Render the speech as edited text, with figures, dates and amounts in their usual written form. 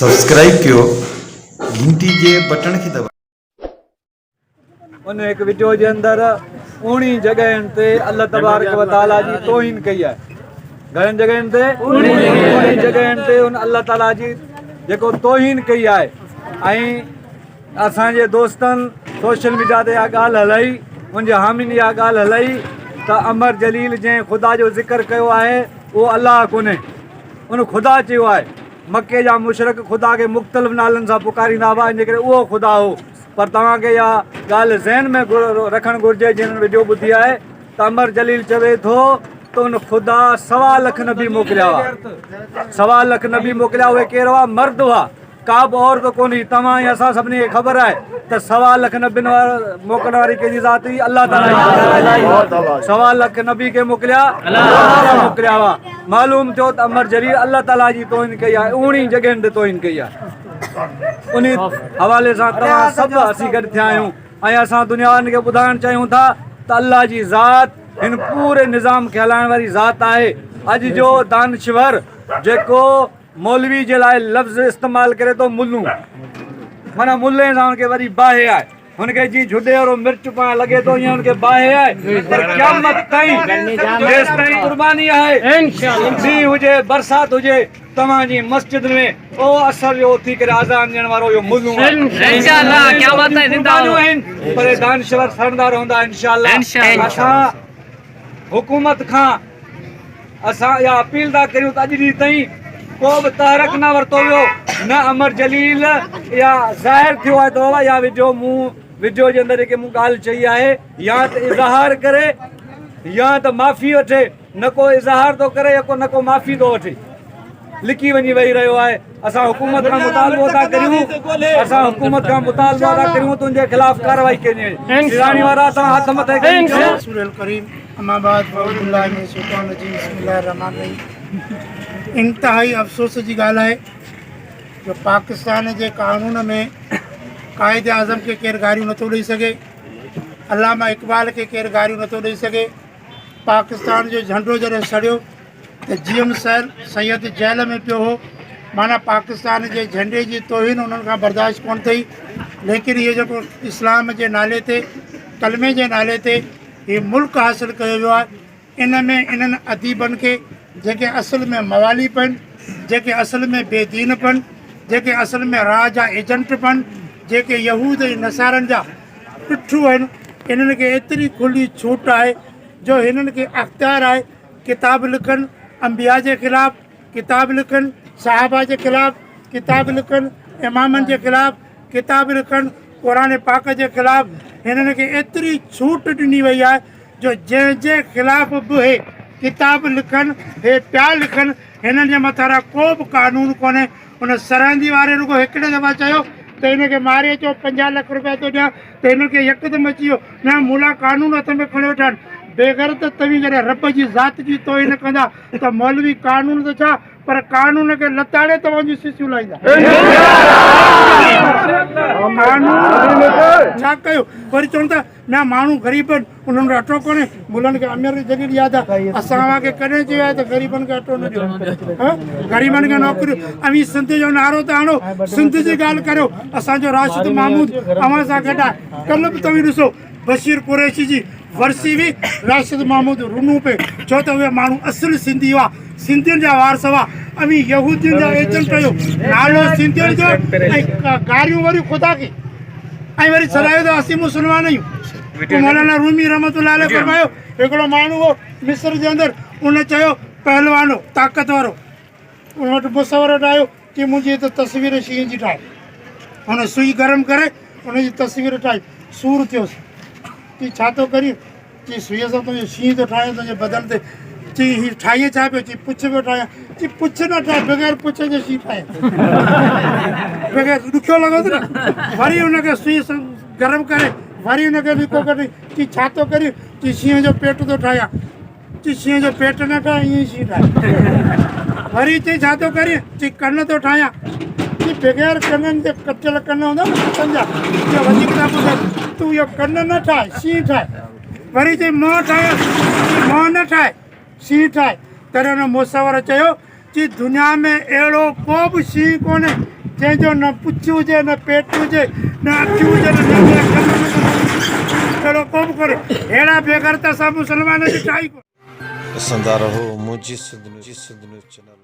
Subscribe कयो घंटी जे button खे दबायो। उन एक वीडियो जे अंदर उणी जगहन ते अल्लाह तबारक व तआला जी तौहीन कई है। घणनि जगहन ते उणी जगहन ते उन अल्लाह ताला जी जेको तौहीन कई है। ऐं असांजे दोस्तनि सोशल मीडिया ते इहा ॻाल्हि हलाई, मुंहिंजे हामिन इहा ॻाल्हि हलाई त अमर जलील जंहिं ख़ुदा जो ज़िक्र कयो आहे उहो अलाह कोन्हे, उन ख़ुदा चयो आहे। मके जा मुशरक ख़ुदा खे मुख़्तलिफ़ नालनि सां पुकारींदा हुआ, इन करे उहो ख़ुदा हो। पर तव्हांखे इहा ॻाल्हि ज़हन में रखणु घुरिजे, जिन वीडियो ॿुधी आहे त अमर जलील चवे थो त उन ख़ुदा 1.25 लख नबी मोकिलिया हुआ। 1.25 लख नबी मोकिलिया, उहे केरु हुआ? मर्द हुआ, का बि औरत कोन्ही। तव्हां ऐं असां सभिनी खे ख़बर आहे त 1.25 लख नबियुनि मोकिलण वारी कंहिंजी ज़ात हुई? अल्लाह ताला। 1.25 लख नबी खे मोकिलिया, अल्लाह मोकिलिया हुआ। मालूम थियो त अमर जलील अल्लाह ताला जी तौहीन कई आहे, उणी जगहनि ते तौहीन कई आहे। उन हवाले सां तव्हां सभु असीं गॾु थिया आहियूं ऐं असां दुनिया वारनि खे ॿुधाइणु चाहियूं था त अल्लाह जी ज़ात हिन पूरे निज़ाम खे हलाइण वारी ज़ात आहे। अॼु जो दानश्वर जेको मौलवी जे लाइ लफ़्ज़ इस्तेमालु करे थो, मुल्लू, माना मुल्ले सां हुनखे वरी बाहि आहे, हुनखे जीअं झुॾे वारो मिर्च पाण लॻे थो ईअं हुनखे बाहि आहे। पर क़यामत ताईं जेसि ताईं कुर्बानी आहे, मींहुं हुजे बरसाति हुजे, तव्हांजी मस्जिद में ओ असर जो थी करे आज़ान ॾियण वारो इहो मुल्लू आहे। पर दानश्वर सरदार हूंदा इंशाअल्लाह। असां हुकूमत खां असां इहा अपील था करियूं त अॼु ॾींहुं ताईं को बि तहरक न वरितो वियो, न अमर जलील या ज़ाहिर थियो आहे तो या वीडियो जे अंदरि जेके मूं ॻाल्हि चई आहे, या त इज़हार करे या त माफ़ी वठे। न को इज़हार थो करे, या न को माफ़ी थो वठे, लिकी वञी वेही रहियो आहे। असां हुकूमत खां मुतालबो था करियूं, तुंहिंजे ख़िलाफ़ कार्रवाई कजे। सिराणी वारा तव्हां हथ मथे इंतहाई अफ़सोस जी ॻाल्हि आहे जो पाकिस्तान जे कानून में क़ाइद आज़म खे केरु गारियूं नथो ॾेई सघे, अलामा इक़बाल खे केरु गारियूं नथो ॾेई सघे। पाकिस्तान जो झंडो जॾहिं सड़ियो त GM सैयद जेल में पियो हो, माना पाकिस्तान जे झंडे जी तौहीन उन्हनि खां बर्दाश्त कोन अथई। लेकिन इहो जेको इस्लाम जे नाले ते, कलमे जे नाले ते हीउ मुल्क हासिलु कयो वियो आहे, इन में इन्हनि अदीबनि खे जेके असल में मवाली पन, जेके असल में बेदीन पन, जेके असल में राह जा एजेंट पन, जेके यहूद ऐं नसारनि जा पिठू आहिनि, इन्हनि खे एतिरी खुली छूट आहे जो हिननि खे अख़्तियार आहे किताब लिखनि अंबिया जे ख़िलाफ़, किताब लिखनि साहबा जे ख़िलाफ़, किताब लिखनि इमामनि जे ख़िलाफ़, किताब लिखनि क़ुरान पाक जे ख़िलाफ़। हिननि खे एतिरी छूट ॾिनी वई आहे जो जंहिंजे ख़िलाफ़ बि हे किताब लिखनि, हे पिया लिखनि, हिननि जे मथां को बि कानून कोन्हे। उन सरहंदी वारे रुगो हिकिड़े दफ़ा चयो त हिनखे मारे अचो, 50 लख रुपया थो ॾियां, त हिनखे यकदमि अची वियो न मुला कानून हथ में खणी वठनि। बेग़ैरत तव्हीं जॾहिं रब जी ज़ात जी तौहीन कंदा त मौलवी कानून त छा, पर कानून खे लताड़े तव्हांजी सिसियूं लाहींदा। छा कयो? वरी चवनि था न माण्हू ग़रीब आहिनि, उन्हनि खे अटो कोन्हे, मुलनि खे अमीर जॾहिं यादि आहे। असां खे कॾहिं चयो आहे त ग़रीबनि खे अटो न ॾियो, ग़रीबनि खे नौकरियूं? अवी सिंध जो नारो त हणो, सिंध जी ॻाल्हि करियो। असांजो राशिद महमूद अव्हां सां गॾु आहे। कल्ह बि तव्हीं ॾिसो बशीर कुरैशी जी वर्सी हुई, राशिद महमूद रुनू पे, छो त उहे माण्हू असुलु सिंधी हुआ, सिंधियुनि जा वारस हुआ। अवी यहूदियुनि जा एजेंट हुयो, नालो सिंधियुनि जो, ऐं गारियूं वरियूं ख़ुदा खे, ऐं वरी चढ़ायो त असीं मुस्लमान आहियूं। मौलाना रूमी रहमतुल्लाह अलैह फरमायो, हिकिड़ो माण्हू हो मिस्र जे अंदरि, उन चयो पहलवान हो, ताक़त वारो, उन वटि मुसवर ठाहियो कि मुंहिंजी त तस्वीर शींहं जी ठाहे। हुन सुई गरम करे उनजी तस्वीर ठाही, सूर थियोसि। चई छा थो करी? चई सुईअ सां तुंहिंजो शींहं थो ठाहियां तुंहिंजे बदन ते। चई हीअ ठाहीअ छा पियो? चई पुछ पियो ठाहियां। चई पुछ न ठाहे, बग़ैर पुछ जे शींहं ठाहे, बग़ैर ॾुखियो लॻो थो न। वरी हुनखे सुई सां गरम करे वरी हुनखे लिको कढी। चई छा थो करी? चई शींहं जो पेट थो ठाहियां। चई शींहं जो पेट न ठाहे, ईअं ई शींहं ठाहे। वरी चई छा थो करी? चई कन थो ठाहियां। चई बग़ैर कननि जे कटियल कन हूंदा न सम्झा, इहो वधीक था ॿुधाए, तूं इहो कन न ठाहे, शींहं ठाहे। वरी चई मुंहुं ठाहियां। चई मुंहुं न ठाहे, शींहं ठाहे। तॾहिं हुन मुसवर चयो चई दुनिया में अहिड़ो को बि शींहं कोन्हे जंहिंजो न पुछ हुजे न पेट हुजे न अखियूं हुजे न अहिड़ो को बि करे अहिड़ा बेगर त असां मुस्लमान जी काई कोन्हे। ॾिसंदा रहो मुंहिंजी सिंध न्यूज़ चैनल।